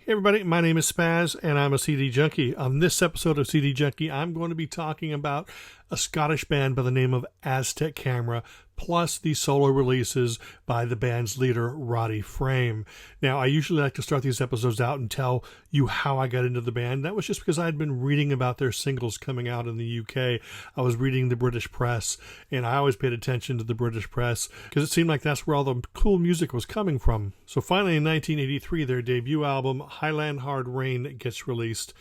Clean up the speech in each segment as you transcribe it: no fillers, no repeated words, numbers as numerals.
Hey everybody, my name is SPAZ and I'm a CD junkie. On this episode of CD Junkie, I'm going to be talking about a Scottish band by the name of Aztec Camera, plus the solo releases by the band's leader, Roddy Frame. Now, I usually like to start these episodes out and tell you how I got into the band. That was just because I had been reading about their singles coming out in the UK. I was reading the British press, and I always paid attention to the British press because it seemed like that's where all the cool music was coming from. So finally, in 1983, their debut album, Highland Hard Rain, gets released,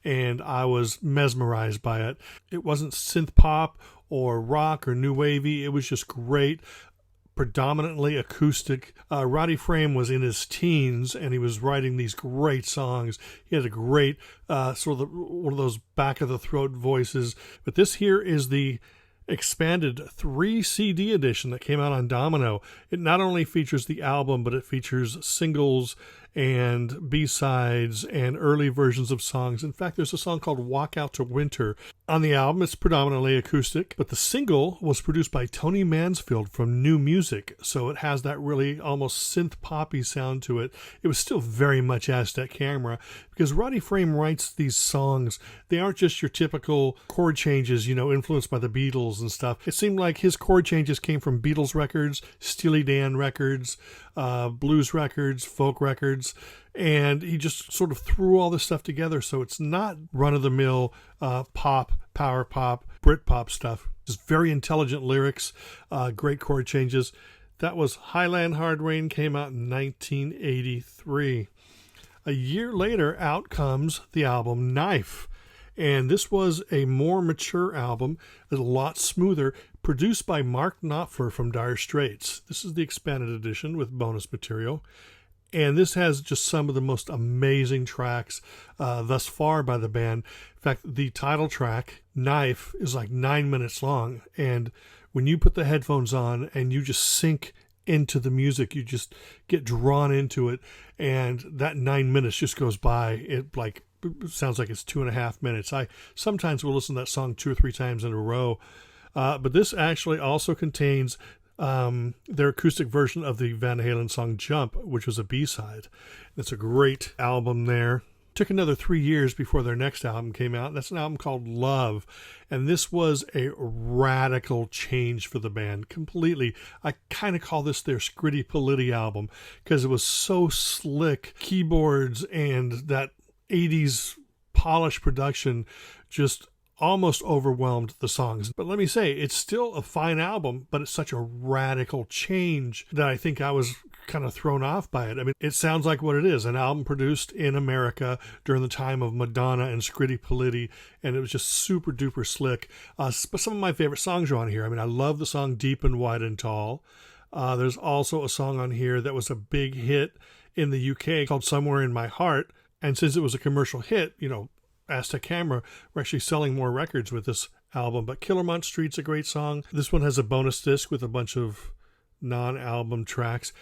and I was mesmerized by it. It wasn't synth pop or rock or new wavy. It was just great, predominantly acoustic. Roddy Frame was in his teens and he was writing these great songs. He had a great one of those back of the throat voices. But this here is the expanded 3 CD edition that came out on Domino. It not only features the album, but it features singles and B-sides and early versions of songs. In fact, there's a song called Walk Out to Winter. On the album, it's predominantly acoustic, but the single was produced by Tony Mansfield from New Music, so it has that really almost synth poppy sound to it. It was still very much Aztec Camera, because Roddy Frame writes these songs. They aren't just your typical chord changes, influenced by the Beatles and stuff. It seemed like his chord changes came from Beatles records, Steely Dan records, blues records, folk records, and he just sort of threw all this stuff together, so it's not run-of-the-mill pop, power pop, Brit pop stuff. Just very intelligent lyrics, great chord changes. That was Highland Hard Rain, came out in 1983. A year later, out comes the album Knife. And this was a more mature album, a lot smoother, produced by Mark Knopfler from Dire Straits. This is the expanded edition with bonus material. And this has just some of the most amazing tracks thus far by the band. In fact, the title track, Knife, is like 9 minutes long. And when you put the headphones on and you just sink into the music, you just get drawn into it. And that 9 minutes just goes by. It sounds like it's 2.5 minutes. I sometimes will listen to that song 2 or 3 times in a row. But this actually also contains their acoustic version of the Van Halen song Jump, which was a B-side. It's a great album there. Took another 3 years before their next album came out. That's an album called Love. And this was a radical change for the band, completely. I kind of call this their Scritti Politti album because it was so slick. Keyboards and that 80s polished production just almost overwhelmed the songs. But let me say, it's still a fine album, but it's such a radical change that I think I was kind of thrown off by it. I mean, it sounds like what it is, an album produced in America during the time of Madonna and Scritti Politti, and it was just super duper slick. But some of my favorite songs are on here. I mean, I love the song Deep and Wide and Tall. There's also a song on here that was a big hit in the UK called Somewhere in My Heart. And since it was a commercial hit, Aztec Camera were actually selling more records with this album. But Killermont Street's a great song. This one has a bonus disc with a bunch of non-album tracks.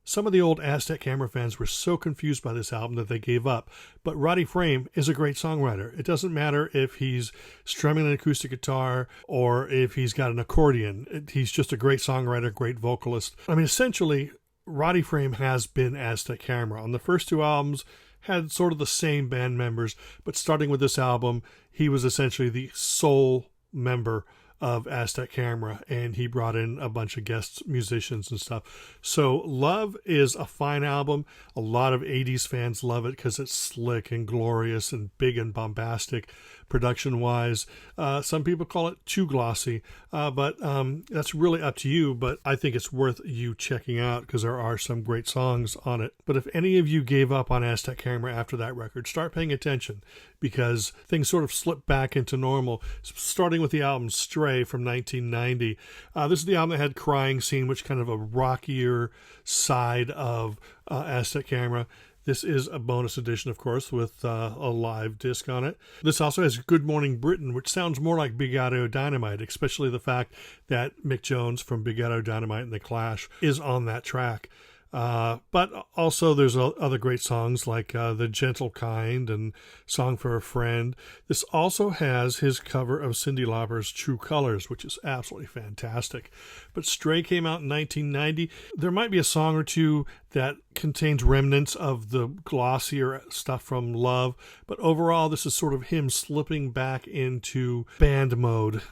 Some of the old Aztec Camera fans were so confused by this album that they gave up. But Roddy Frame is a great songwriter. It doesn't matter if he's strumming an acoustic guitar or if he's got an accordion. He's just a great songwriter, great vocalist. I mean, essentially, Roddy Frame has been Aztec Camera. On the first 2 albums, had sort of the same band members, but starting with this album, he was essentially the sole member of Aztec Camera, and he brought in a bunch of guest musicians and stuff. So Love is a fine album. A lot of 80s fans love it because it's slick and glorious and big and bombastic production-wise. Some people call it too glossy, but that's really up to you, but I think it's worth you checking out because there are some great songs on it. But if any of you gave up on Aztec Camera after that record, start paying attention because things sort of slip back into normal, starting with the album Stray from 1990. This is the album that had Crying Scene, which kind of a rockier side of Aztec Camera. This is a bonus edition, of course, with a live disc on it. This also has Good Morning Britain, which sounds more like Big Audio Dynamite, especially the fact that Mick Jones from Big Audio Dynamite and The Clash is on that track. But also there's other great songs like The Gentle Kind and Song for a Friend. This also has his cover of Cyndi Lauper's True Colors, which is absolutely fantastic. But Stray came out in 1990. There might be a song or two that contains remnants of the glossier stuff from Love, but overall this is sort of him slipping back into band mode.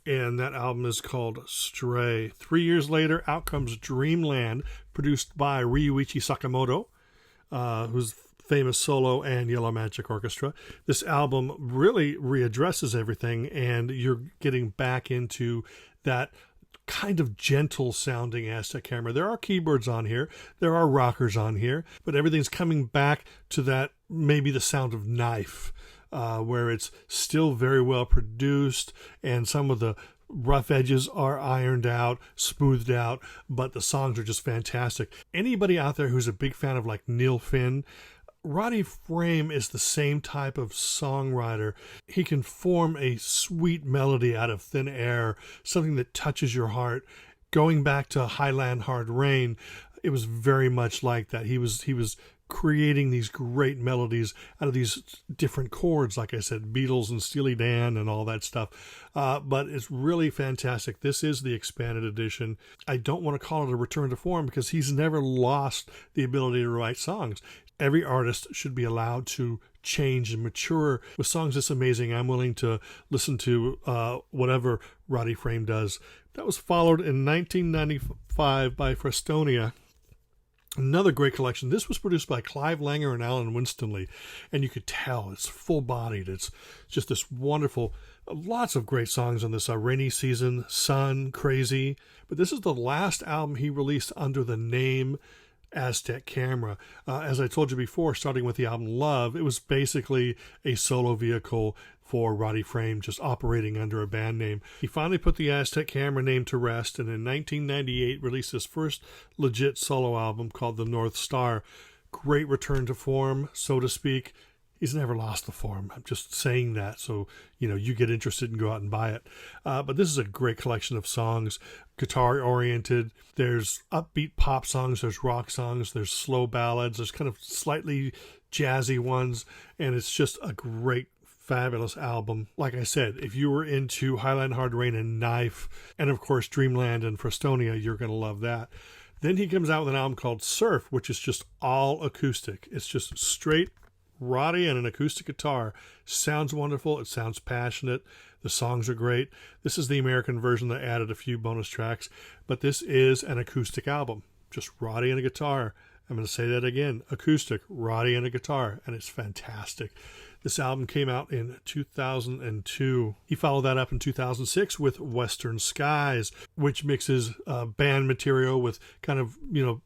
And that album is called Stray. 3 years later, out comes Dreamland, produced by Ryuichi Sakamoto, who's famous solo and Yellow Magic Orchestra. This album really readdresses everything, and you're getting back into that kind of gentle sounding Aztec Camera. There are keyboards on here, there are rockers on here, but everything's coming back to that, maybe the sound of Knife. Where it's still very well produced and some of the rough edges are ironed out, smoothed out, but the songs are just fantastic. Anybody out there who's a big fan of like Neil Finn, Roddy Frame is the same type of songwriter. He can form a sweet melody out of thin air, something that touches your heart. Going back to Highland Hard Rain, it was very much like that. He was creating these great melodies out of these different chords, like I said, Beatles and Steely Dan and all that stuff. But it's really fantastic. This is the expanded edition. I don't want to call it a return to form because he's never lost the ability to write songs. Every artist should be allowed to change and mature. With songs this amazing, I'm willing to listen to whatever Roddy Frame does. That was followed in 1995 by Frestonia. Another great collection. This was produced by Clive Langer and Alan Winstanley, and you could tell it's full-bodied. It's just this wonderful, lots of great songs on this. Rainy Season, Sun, Crazy. But this is the last album he released under the name Aztec Camera. As I told you before, starting with the album Love, it was basically a solo vehicle for Roddy Frame, just operating under a band name. He finally put the Aztec Camera name to rest, and in 1998 released his first legit solo album called The North Star. Great return to form, so to speak. He's never lost the form. I'm just saying that so you get interested and go out and buy it. But this is a great collection of songs, guitar-oriented. There's upbeat pop songs, there's rock songs, there's slow ballads, there's kind of slightly jazzy ones, and it's just a great, fabulous album. Like I said, if you were into Highland Hard Rain and Knife, and of course Dreamland and Frestonia, you're going to love that. Then he comes out with an album called Surf, which is just all acoustic. It's just straight Roddy and an acoustic guitar. Sounds wonderful. It sounds passionate. The songs are great. This is the American version that added a few bonus tracks, but this is an acoustic album. Just Roddy and a guitar. I'm going to say that again. Acoustic, Roddy and a guitar, and it's fantastic. This album came out in 2002. He followed that up in 2006 with Western Skies, which mixes band material with kind of,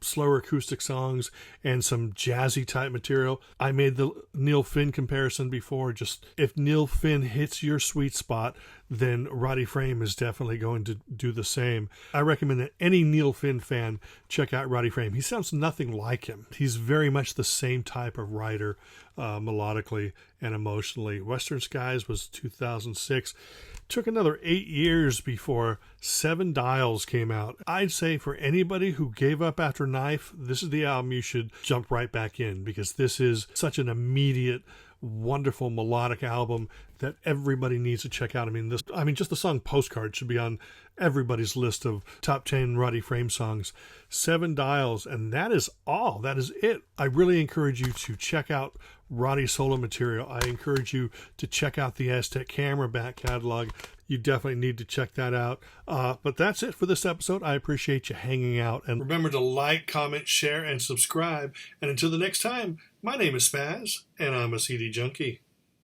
slower acoustic songs and some jazzy type material. I made the Neil Finn comparison before. Just if Neil Finn hits your sweet spot, then Roddy Frame is definitely going to do the same. I recommend that any Neil Finn fan check out Roddy Frame. He sounds nothing like him. He's very much the same type of writer, melodically and emotionally. Western Skies was 2006. Took another 8 years before Seven Dials came out. I'd say for anybody who gave up after Knife, this is the album you should jump right back in, because this is such an immediate, wonderful melodic album that everybody needs to check out. Just the song Postcard should be on everybody's list of top 10 Roddy Frame songs. Seven Dials, and that is all. That is it. I really encourage you to check out Roddy solo material. I encourage you to check out the Aztec Camera back catalog. You definitely need to check that out. But that's it for this episode. I appreciate you hanging out. And remember to like, comment, share, and subscribe. And until the next time, my name is SPAZ, and I'm a CD junkie.